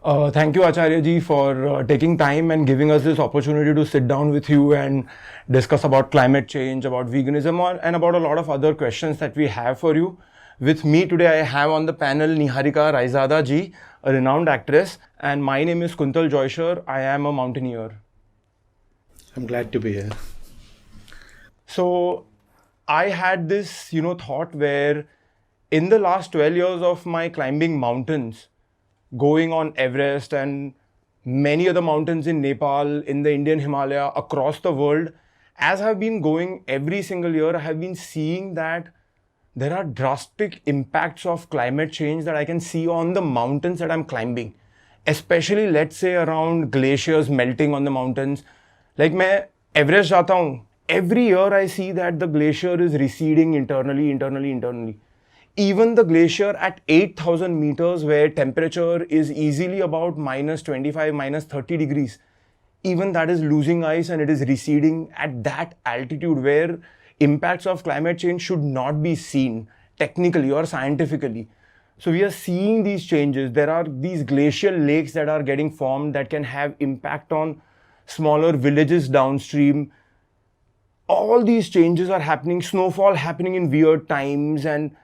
Thank you, Acharya ji, for taking time and giving us this opportunity to sit down with you and discuss about climate change, about veganism, and about a lot of other questions that we have for you. With me today, I have on the panel Niharica Raizada ji, a renowned actress, and my name is Kuntal Joisher. I am a mountaineer. I'm glad to be here. So, I had this, thought where in the last 12 years of my climbing mountains, going on Everest and many other mountains in Nepal, in the Indian Himalaya, across the world, as I've been going every single year, I have been seeing that there are drastic impacts of climate change that I can see on the mountains that I'm climbing. Especially, let's say, around glaciers melting on the mountains. Like, मैं Everest जाता हूँ, every year I see that the glacier is receding internally. Even the glacier at 8,000 meters, where temperature is easily about minus 25, minus 30 degrees, even that is losing ice and it is receding at that altitude where impacts of climate change should not be seen technically or scientifically. So we are seeing these changes. There are these glacial lakes that are getting formed that can have impact on smaller villages downstream. All these changes are happening, snowfall happening in weird times, and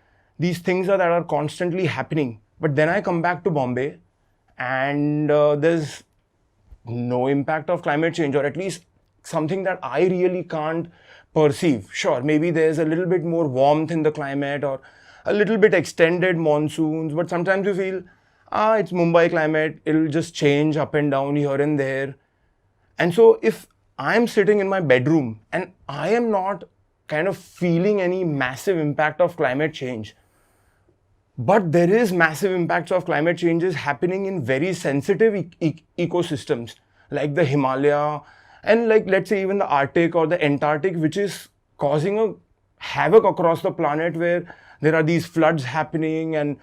these things that are constantly happening. But then I come back to Bombay and there's no impact of climate change, or at least something that I really can't perceive. Sure, maybe there's a little bit more warmth in the climate or a little bit extended monsoons, but sometimes you feel, it's Mumbai climate, it'll just change up and down here and there. And so if I'm sitting in my bedroom and I am not kind of feeling any massive impact of climate change, but there is massive impacts of climate changes happening in very sensitive ecosystems like the Himalaya and like let's say even the Arctic or the Antarctic, which is causing a havoc across the planet where there are these floods happening and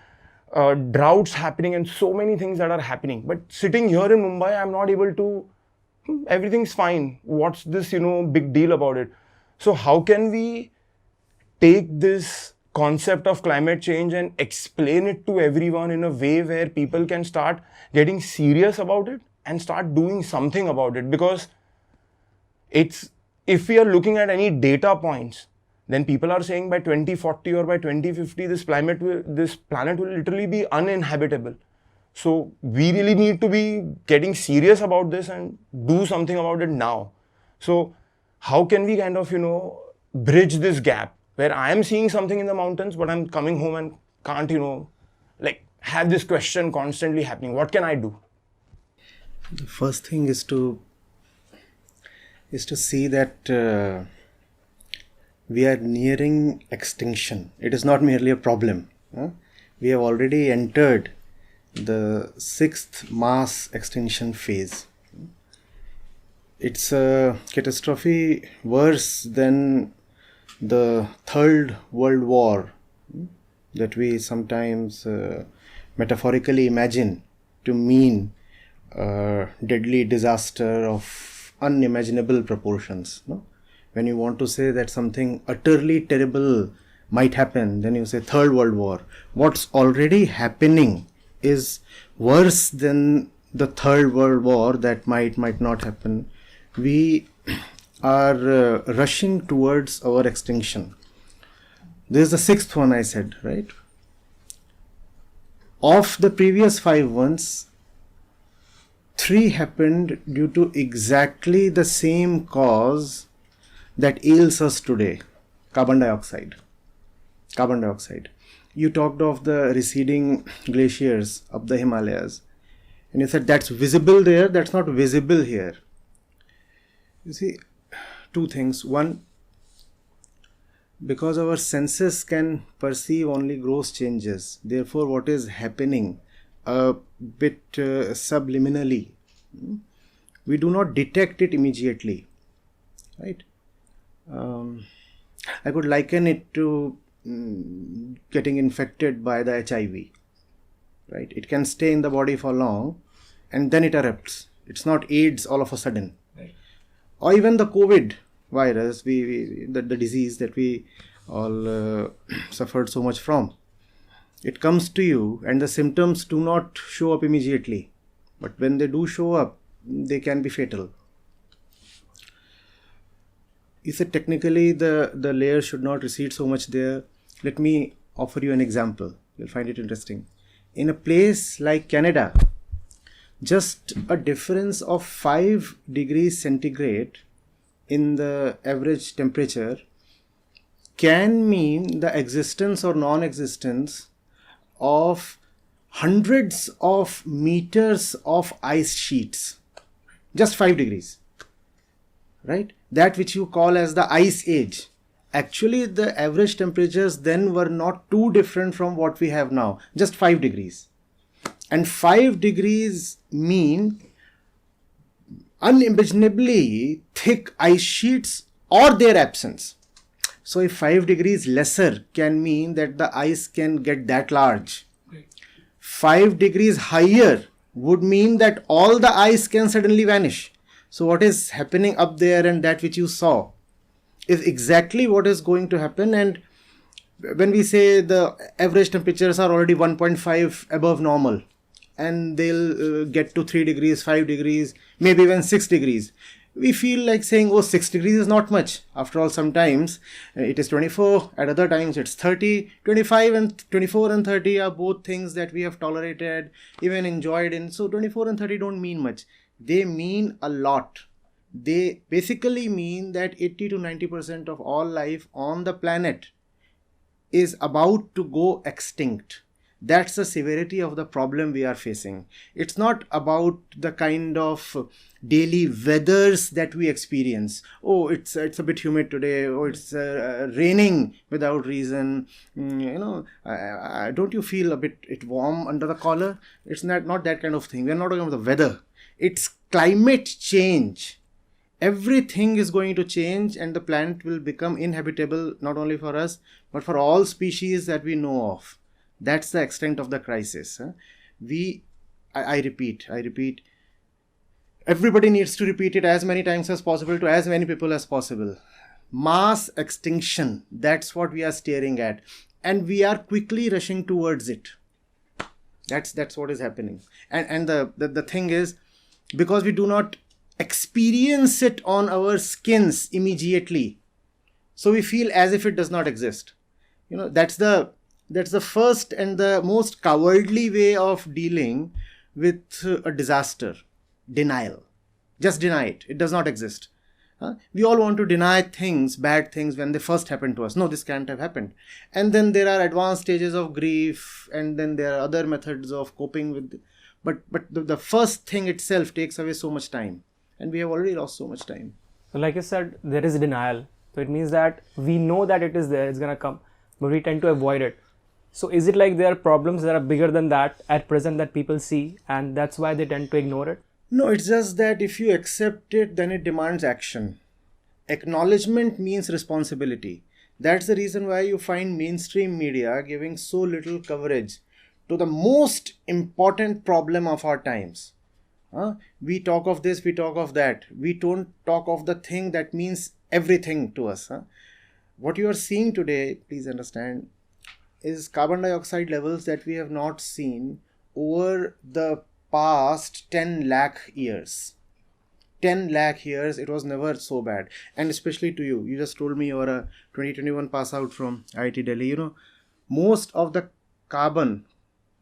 droughts happening and so many things that are happening. But sitting here in Mumbai, I'm not able to, everything's fine. What's this, big deal about it? So how can we take this concept of climate change and explain it to everyone in a way where people can start getting serious about it and start doing something about it? Because if we are looking at any data points, then people are saying by 2040 or by 2050 this planet will literally be uninhabitable. So we really need to be getting serious about this and do something about it now. So how can we kind of bridge this gap where I am seeing something in the mountains, but I'm coming home and can't, have this question constantly happening. What can I do? The first thing is to see that we are nearing extinction. It is not merely a problem. We have already entered the 6th mass extinction phase. It's a catastrophe worse than the Third World War that we sometimes metaphorically imagine to mean a deadly disaster of unimaginable proportions. No? When you want to say that something utterly terrible might happen, then you say Third World War. What's already happening is worse than the Third World War that might not happen. We are rushing towards our extinction. This is the 6th one I said, right? Of the previous 5 ones, 3 happened due to exactly the same cause that ails us today. Carbon dioxide. You talked of the receding glaciers up the Himalayas. And you said that's visible there, that's not visible here. You see, 2 things. One, because our senses can perceive only gross changes, therefore what is happening a bit subliminally, we do not detect it immediately, right? I could liken it to getting infected by the HIV, right? It can stay in the body for long and then it erupts. It's not AIDS all of a sudden. Right. Or even the COVID virus, the disease that we all suffered so much from. It comes to you and the symptoms do not show up immediately. But when they do show up, they can be fatal. You said technically the layer should not recede so much there. Let me offer you an example. You'll find it interesting. In a place like Canada, just a difference of 5 degrees centigrade in the average temperature can mean the existence or non-existence of hundreds of meters of ice sheets. Just 5 degrees. Right? That which you call as the ice age. Actually, the average temperatures then were not too different from what we have now. Just 5 degrees. And 5 degrees mean unimaginably thick ice sheets or their absence. So if 5 degrees lesser can mean that the ice can get that large. 5 degrees higher would mean that all the ice can suddenly vanish. So what is happening up there and that which you saw is exactly what is going to happen. And when we say the average temperatures are already 1.5 above normal and they'll get to 3 degrees, 5 degrees, maybe even 6 degrees, we feel like saying, oh, 6 degrees is not much. After all, sometimes it is 24, at other times it's 30, 25 and 24 and 30 are both things that we have tolerated, even enjoyed in. So 24 and 30 don't mean much. They mean a lot. They basically mean that 80 to 90% of all life on the planet is about to go extinct. That's the severity of the problem we are facing. It's not about the kind of daily weathers that we experience. Oh, it's a bit humid today. Oh, it's raining without reason. Don't you feel a bit warm under the collar? It's not that kind of thing. We're not talking about the weather. It's climate change. Everything is going to change and the planet will become inhabitable not only for us but for all species that we know of. That's the extent of the crisis. I repeat, everybody needs to repeat it as many times as possible to as many people as possible. Mass extinction, that's what we are staring at, and we are quickly rushing towards it. That's what is happening. And the thing is, because we do not experience it on our skins immediately, so we feel as if it does not exist. That's the first and the most cowardly way of dealing with a disaster. Denial. Just deny it. It does not exist. We all want to deny things, bad things, when they first happen to us. No, this can't have happened. And then there are advanced stages of grief, and then there are other methods of coping with. But the first thing itself takes away so much time. And we have already lost so much time. So like you said, there is denial. So it means that we know that it is there, it's going to come, but we tend to avoid it. So is it like there are problems that are bigger than that at present that people see, and that's why they tend to ignore it? No, it's just that if you accept it, then it demands action. Acknowledgement means responsibility. That's the reason why you find mainstream media giving so little coverage to the most important problem of our times. We talk of this, we talk of that. We don't talk of the thing that means everything to us. What you are seeing today, please understand, is carbon dioxide levels that we have not seen over the past 10 lakh years. 10 lakh years, it was never so bad. And especially to you. You just told me you are a 2021 pass out from IIT Delhi. Most of the carbon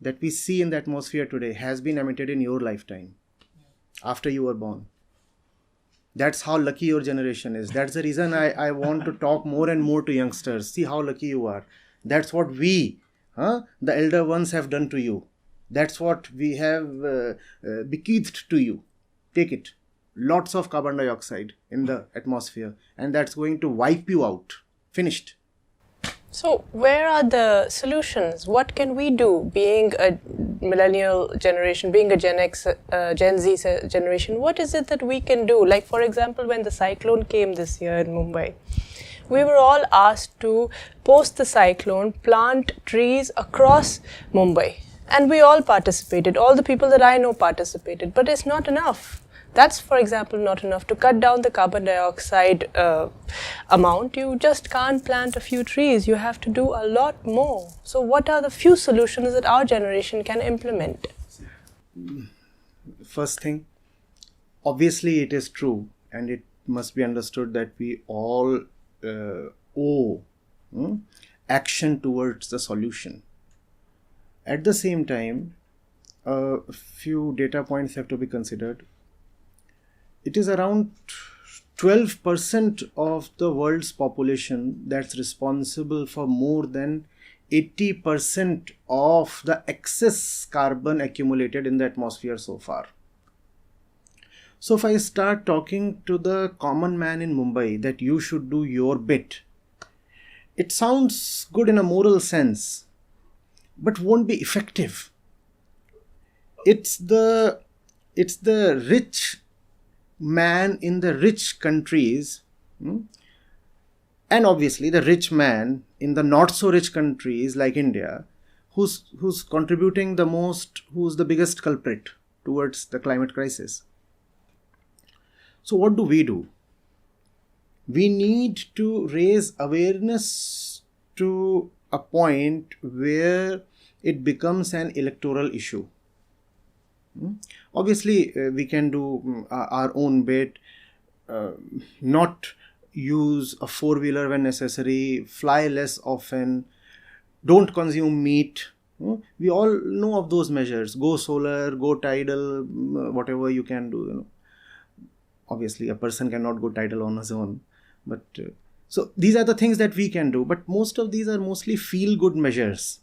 that we see in the atmosphere today has been emitted in your lifetime. After you were born. That's how lucky your generation is. That's the reason I want to talk more and more to youngsters. See how lucky you are. That's what we, the elder ones, have done to you. That's what we have bequeathed to you. Take it. Lots of carbon dioxide in the atmosphere. And that's going to wipe you out. Finished. So where are the solutions? What can we do, being a millennial generation, being a Gen X, Gen Z generation? What is it that we can do? Like, for example, when the cyclone came this year in Mumbai, we were all asked to, post the cyclone, plant trees across Mumbai. And we all participated. All the people that I know participated. But it's not enough. That's, for example, not enough. To cut down the carbon dioxide amount, you just can't plant a few trees. You have to do a lot more. So what are the few solutions that our generation can implement? first thing, obviously it is true, and it must be understood that we all owe action towards the solution. At the same time, a few data points have to be considered. It is around 12% of the world's population that's responsible for more than 80% of the excess carbon accumulated in the atmosphere so far. So if I start talking to the common man in Mumbai that you should do your bit, it sounds good in a moral sense, but won't be effective. It's the rich man in the rich countries, and obviously the rich man in the not so rich countries like India, who's contributing the most, who's the biggest culprit towards the climate crisis. So what do? We need to raise awareness to a point where it becomes an electoral issue. Obviously, we can do our own bit, not use a four-wheeler when necessary, fly less often, don't consume meat. We all know of those measures. Go solar, go tidal, whatever you can do. Obviously, a person cannot go tidal on his own. But so these are the things that we can do. But most of these are mostly feel-good measures.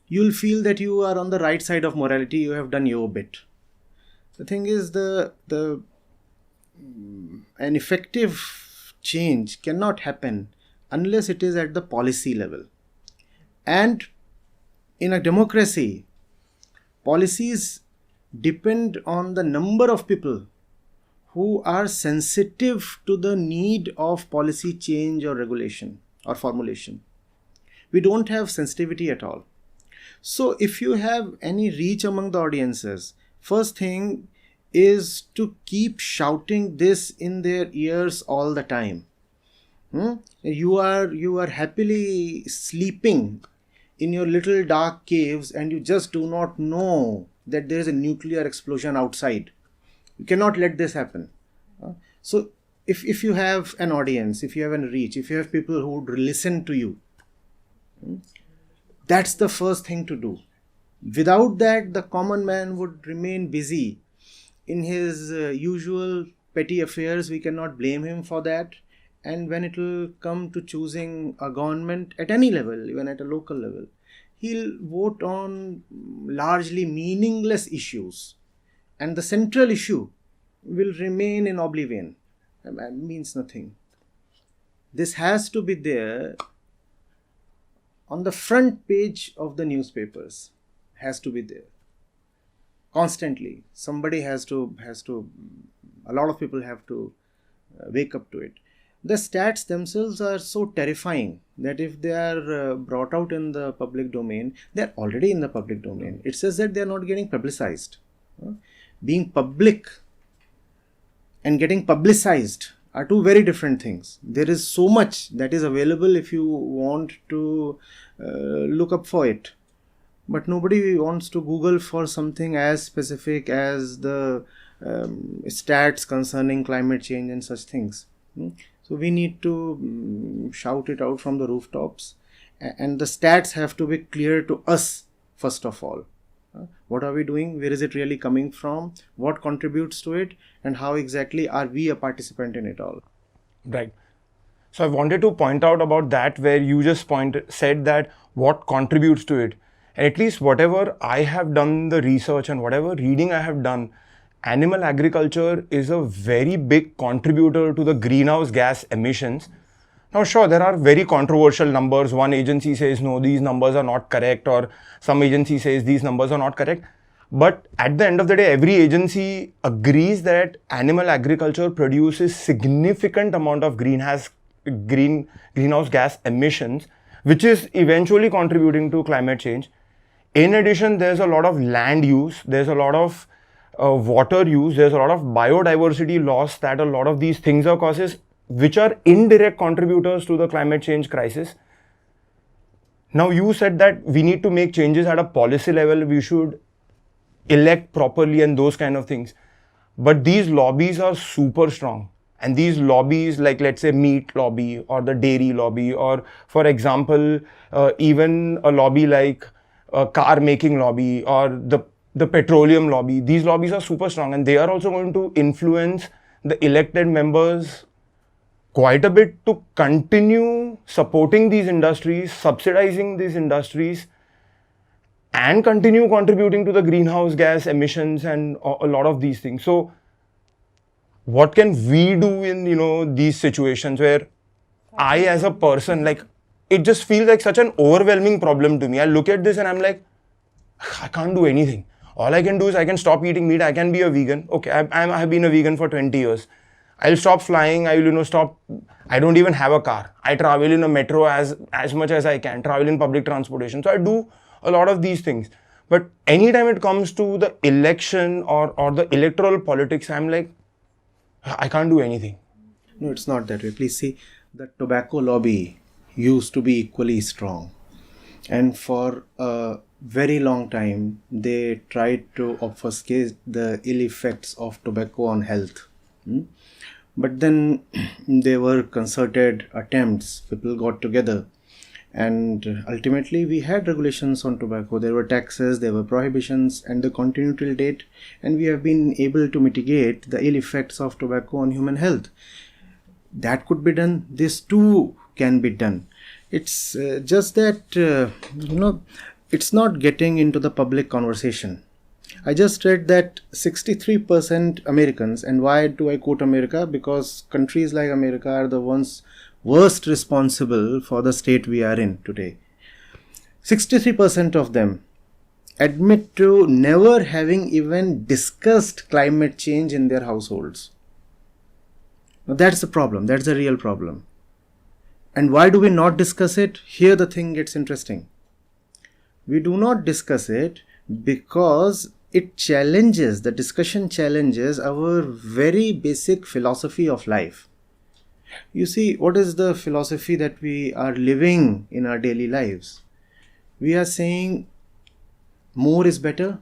You'll feel that you are on the right side of morality. You have done your bit. The thing is, an effective change cannot happen unless it is at the policy level. And in a democracy, policies depend on the number of people who are sensitive to the need of policy change or regulation or formulation. We don't have sensitivity at all. So if you have any reach among the audiences, first thing is to keep shouting this in their ears all the time. You are happily sleeping in your little dark caves and you just do not know that there is a nuclear explosion outside. You cannot let this happen. So if you have an audience, if you have a reach, if you have people who would listen to you, that's the first thing to do. Without that, the common man would remain busy in his usual petty affairs. We cannot blame him for that. And when it will come to choosing a government at any level, even at a local level, he'll vote on largely meaningless issues. And the central issue will remain in oblivion. It means nothing. This has to be there on the front page of the newspapers. Has to be there. Constantly. Somebody has to, a lot of people have to wake up to it. The stats themselves are so terrifying that if they are brought out in the public domain, they are already in the public domain. It says that they are not getting publicized. Being public and getting publicized are two very different things. There is so much that is available if you want to look up for it. But nobody wants to Google for something as specific as the stats concerning climate change and such things. So we need to shout it out from the rooftops, and the stats have to be clear to us first of all. What are we doing? Where is it really coming from? What contributes to it? And how exactly are we a participant in it all? Right. So I wanted to point out about that where you just said that what contributes to it. And at least whatever I have done the research and whatever reading I have done, animal agriculture is a very big contributor to the greenhouse gas emissions. Now, sure, there are very controversial numbers. One agency says, no, these numbers are not correct, or some agency says these numbers are not correct. But at the end of the day, every agency agrees that animal agriculture produces significant amount of greenhouse gas emissions, which is eventually contributing to climate change. In addition, there's a lot of land use, there's a lot of water use, there's a lot of biodiversity loss that a lot of these things are causes, which are indirect contributors to the climate change crisis. Now, you said that we need to make changes at a policy level. We should elect properly and those kind of things. But these lobbies are super strong. And these lobbies, like let's say meat lobby or the dairy lobby, or for example, even a lobby like car making lobby or the petroleum lobby, these lobbies are super strong, and they are also going to influence the elected members quite a bit to continue supporting these industries, subsidizing these industries, and continue contributing to the greenhouse gas emissions and a lot of these things. So what can we do in, these situations where I as a person, like, it just feels like such an overwhelming problem to me. I look at this and I'm like, I can't do anything. All I can do is I can stop eating meat. I can be a vegan. Okay, I have been a vegan for 20 years. I'll stop flying. I will, stop. I don't even have a car. I travel in a metro as much as I can, travel in public transportation. So I do a lot of these things. But anytime it comes to the election or the electoral politics, I'm like, I can't do anything. No, it's not that way. Please see, the tobacco lobby used to be equally strong. And for a very long time, they tried to obfuscate the ill effects of tobacco on health. But then there were concerted attempts, people got together, and ultimately we had regulations on tobacco. There were taxes, there were prohibitions, and they continue till date, and we have been able to mitigate the ill effects of tobacco on human health. That could be done. This too can be done. It's just that, it's not getting into the public conversation. I just read that 63% Americans, and why do I quote America? Because countries like America are the ones worst responsible for the state we are in today. 63% of them admit to never having even discussed climate change in their households. Now that's the problem. That's the real problem. And why do we not discuss it? Here the thing gets interesting. We do not discuss it because the discussion challenges our very basic philosophy of life. You see, what is the philosophy that we are living in our daily lives? We are saying more is better.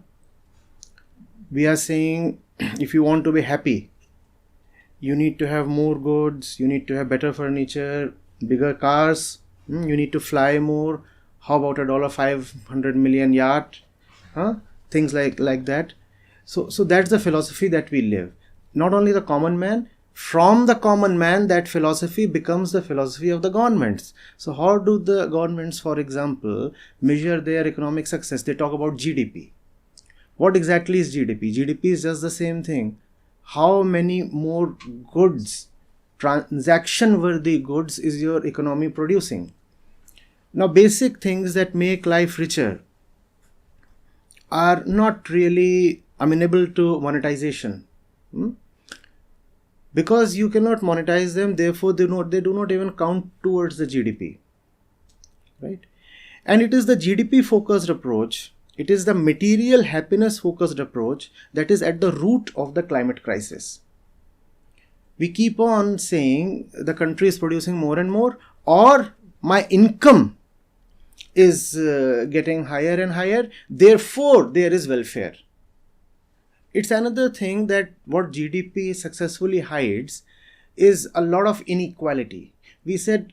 We are saying if you want to be happy, you need to have more goods, you need to have better furniture, bigger cars, you need to fly more. How about $500 million yacht? Things like that. So that's the philosophy that we live. Not only the common man, from the common man, that philosophy becomes the philosophy of the governments. So how do the governments, for example, measure their economic success? They talk about GDP. What exactly is GDP? GDP is just the same thing. How many more goods, transaction-worthy goods, is your economy producing? Now, basic things that make life richer are not really amenable to monetization. Because you cannot monetize them, therefore they do not even count towards the GDP. Right? And it is the GDP focused approach, it is the material happiness focused approach that is at the root of the climate crisis. We keep on saying the country is producing more and more, or my income is getting higher and higher, therefore there is welfare. It's another thing that what GDP successfully hides is a lot of inequality. We said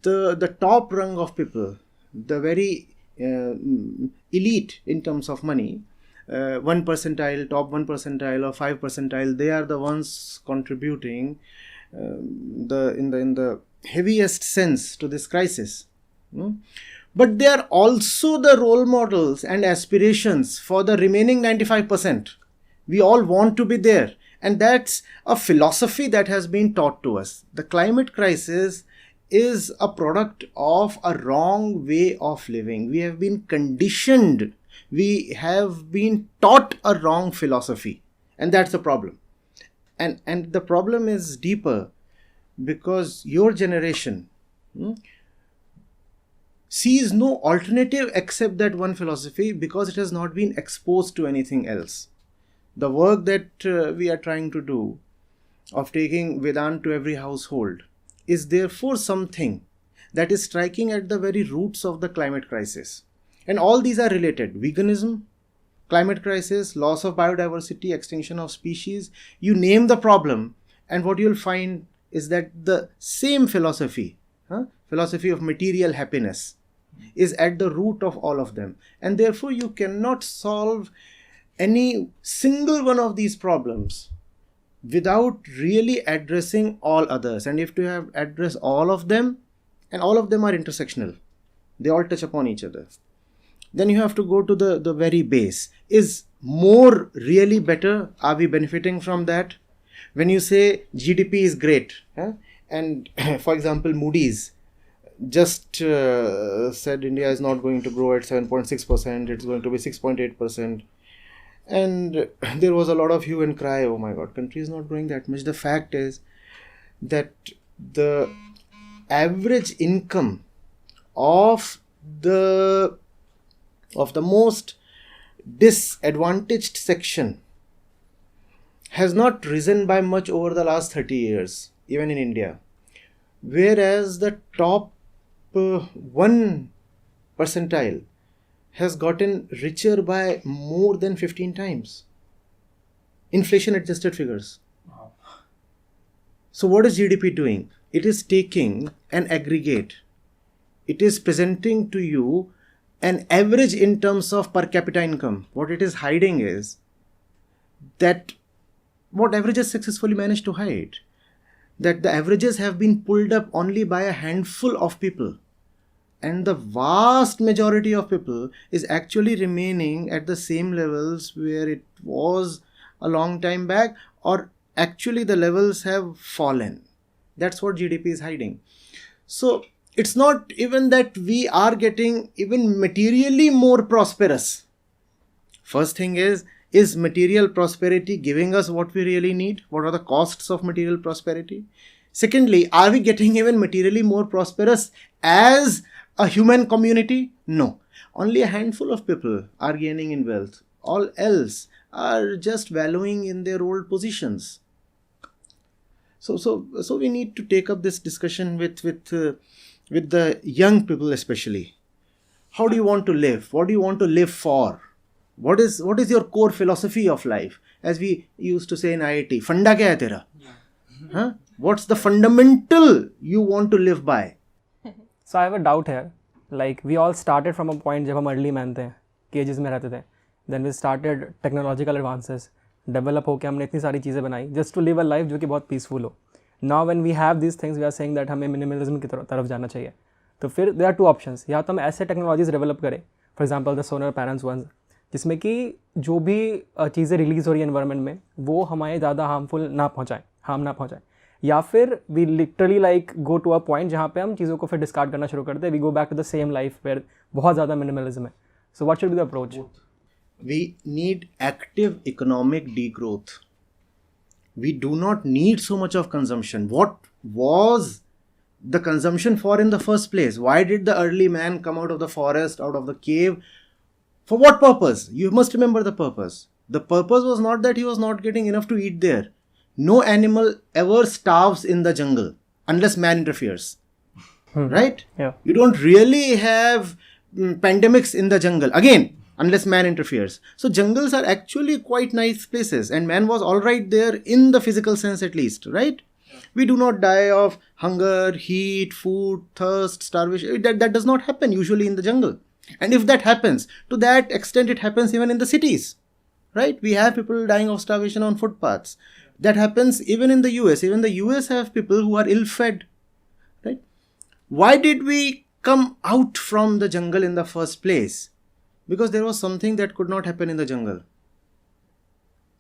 the top rung of people, the very elite in terms of money, 1 percentile, top 1 percentile or 5 percentile, they are the ones contributing in the heaviest sense to this crisis. But they are also the role models and aspirations for the remaining 95%. We all want to be there. And that's a philosophy that has been taught to us. The climate crisis is a product of a wrong way of living. We have been conditioned. We have been taught a wrong philosophy. And that's the problem. And the problem is deeper because your generation sees no alternative except that one philosophy because it has not been exposed to anything else. The work that we are trying to do of taking Vedanta to every household is therefore something that is striking at the very roots of the climate crisis. And all these are related. Veganism, climate crisis, loss of biodiversity, extinction of species, you name the problem, and what you'll find is that the same philosophy, philosophy of material happiness, is at the root of all of them. And therefore you cannot solve any single one of these problems without really addressing all others. And if you have addressed all of them, and all of them are intersectional, they all touch upon each other, then you have to go to the very base. Is more really better? Are we benefiting from that? When you say GDP is great, and for example Moody's just said India is not going to grow at 7.6%, it's going to be 6.8%. And there was a lot of hue and cry, oh my god, country is not growing that much. The fact is that the average income of the most disadvantaged section has not risen by much over the last 30 years, even in India. Whereas the top 1 percentile has gotten richer by more than 15 times. Inflation adjusted figures. Wow. So what is GDP doing? It is taking an aggregate. It is presenting to you an average in terms of per capita income. What it is hiding is that what averages successfully managed to hide, that the averages have been pulled up only by a handful of people, and the vast majority of people is actually remaining at the same levels where it was a long time back, or actually the levels have fallen. That's what GDP is hiding. So it's not even that we are getting even materially more prosperous. First thing is material prosperity giving us what we really need? What are the costs of material prosperity? Secondly, are we getting even materially more prosperous as a human community? No. Only a handful of people are gaining in wealth. All else are just wallowing in their old positions. So we need to take up this discussion with the young people especially. How do you want to live? What do you want to live for? What is your core philosophy of life? As we used to say in IIT, funda kya hai tera? What's the fundamental you want to live by? So I have a doubt here. Like we all started from a point जब हम early man थे, cages में रहते थे. Then we started technological advances. Develop होके हमने इतनी सारी चीज़ें बनाई just to live a life जो कि बहुत peaceful हो. Now when we have these things, we are saying that हमें minimalism की तरफ जाना चाहिए. तो फिर there are two options. या तो हम ऐसे technologies develop करें, for example the solar panels ones, जिसमें कि जो भी चीज़ें रिलीज़ हो रही है एनवायरनमेंट में वो हमारे ज़्यादा हार्म ना पहुँचाए, या फिर we literally like go to a point जहाँ पे हम चीज़ों को फिर डिस्कार्ड करना शुरू करते हैं. We go back to the same life where बहुत ज़्यादा मिनिमलिज्म है. So what should be the approach? We need active economic degrowth. We do not need so much of consumption. What was the consumption for in the first place? Why did the early man come out of the forest, out of the cave? For what purpose? You must remember the purpose. The purpose was not that he was not getting enough to eat there. No animal ever starves in the jungle unless man interferes. Right? Yeah. You don't really have pandemics in the jungle. Again, unless man interferes. So jungles are actually quite nice places, and man was alright there in the physical sense at least, right? Yeah. We do not die of hunger, heat, food, thirst, starvation. That does not happen usually in the jungle. And if that happens, to that extent it happens even in the cities, right? We have people dying of starvation on footpaths. That happens even in the US. Even the US have people who are ill-fed, right? Why did we come out from the jungle in the first place? Because there was something that could not happen in the jungle.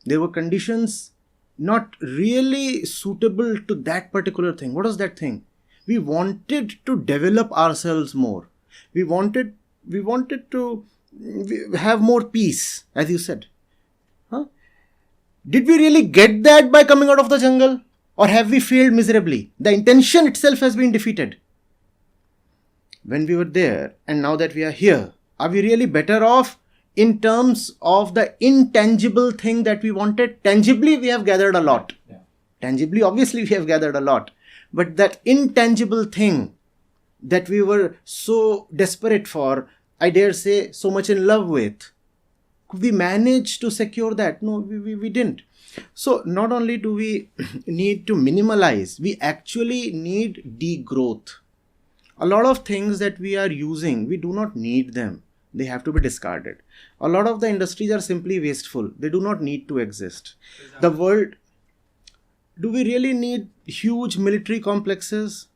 There were conditions not really suitable to that particular thing. What was that thing? We wanted to develop ourselves more. We wanted to have more peace, as you said. Did we really get that by coming out of the jungle? Or have we failed miserably? The intention itself has been defeated. When we were there and now that we are here, are we really better off in terms of the intangible thing that we wanted? Tangibly, we have gathered a lot. Yeah. Tangibly, obviously, we have gathered a lot. But that intangible thing that we were so desperate for, I dare say, so much in love with, Could we manage to secure that? No, we didn't. So not only do we need to minimalize, we actually need degrowth. A lot of things that we are using, we do not need them. They have to be discarded. A lot of the industries are simply wasteful. They do not need to exist. The world, do we really need huge military complexes?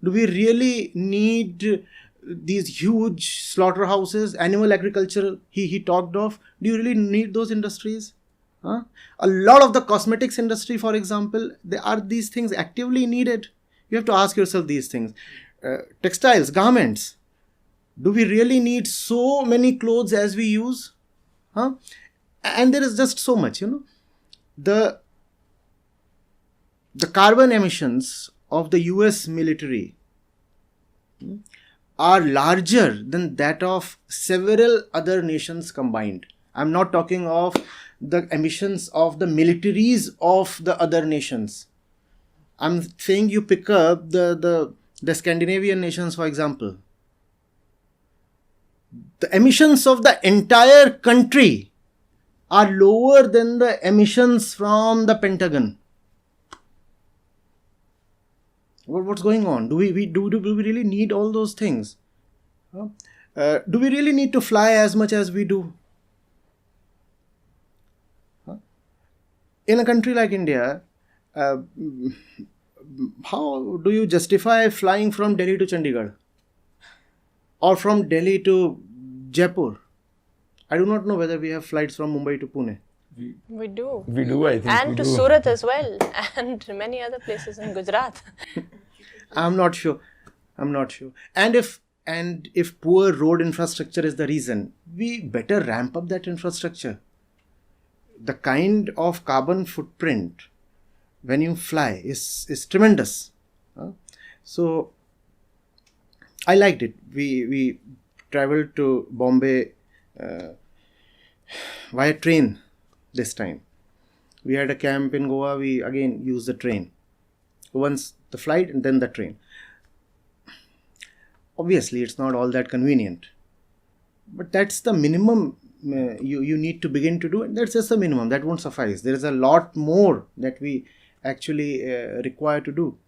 Do we really need these huge slaughterhouses, animal agriculture he talked of? Do you really need those industries? Huh? A lot of the cosmetics industry, for example, are these things actively needed? You have to ask yourself these things. Textiles, garments. Do we really need so many clothes as we use? Huh? And there is just so much, The carbon emissions of the US military are larger than that of several other nations combined. I'm not talking of the emissions of the militaries of the other nations. I'm saying you pick up the Scandinavian nations, for example. The emissions of the entire country are lower than the emissions from the Pentagon. What's going on? Do we really need all those things? Do we really need to fly as much as we do? In a country like India, how do you justify flying from Delhi to Chandigarh? Or from Delhi to Jaipur? I do not know whether we have flights from Mumbai to Pune. We do. We do, I think. And to Surat as well, and many other places in Gujarat. I'm not sure. And if poor road infrastructure is the reason, we better ramp up that infrastructure. The kind of carbon footprint when you fly is tremendous. So I liked it. We traveled to Bombay via train this time. We had a camp in Goa. We again used the train. Once the flight and then the train. Obviously, it's not all that convenient. But that's the minimum you need to begin to do. And that's just the minimum. That won't suffice. There is a lot more that we actually require to do.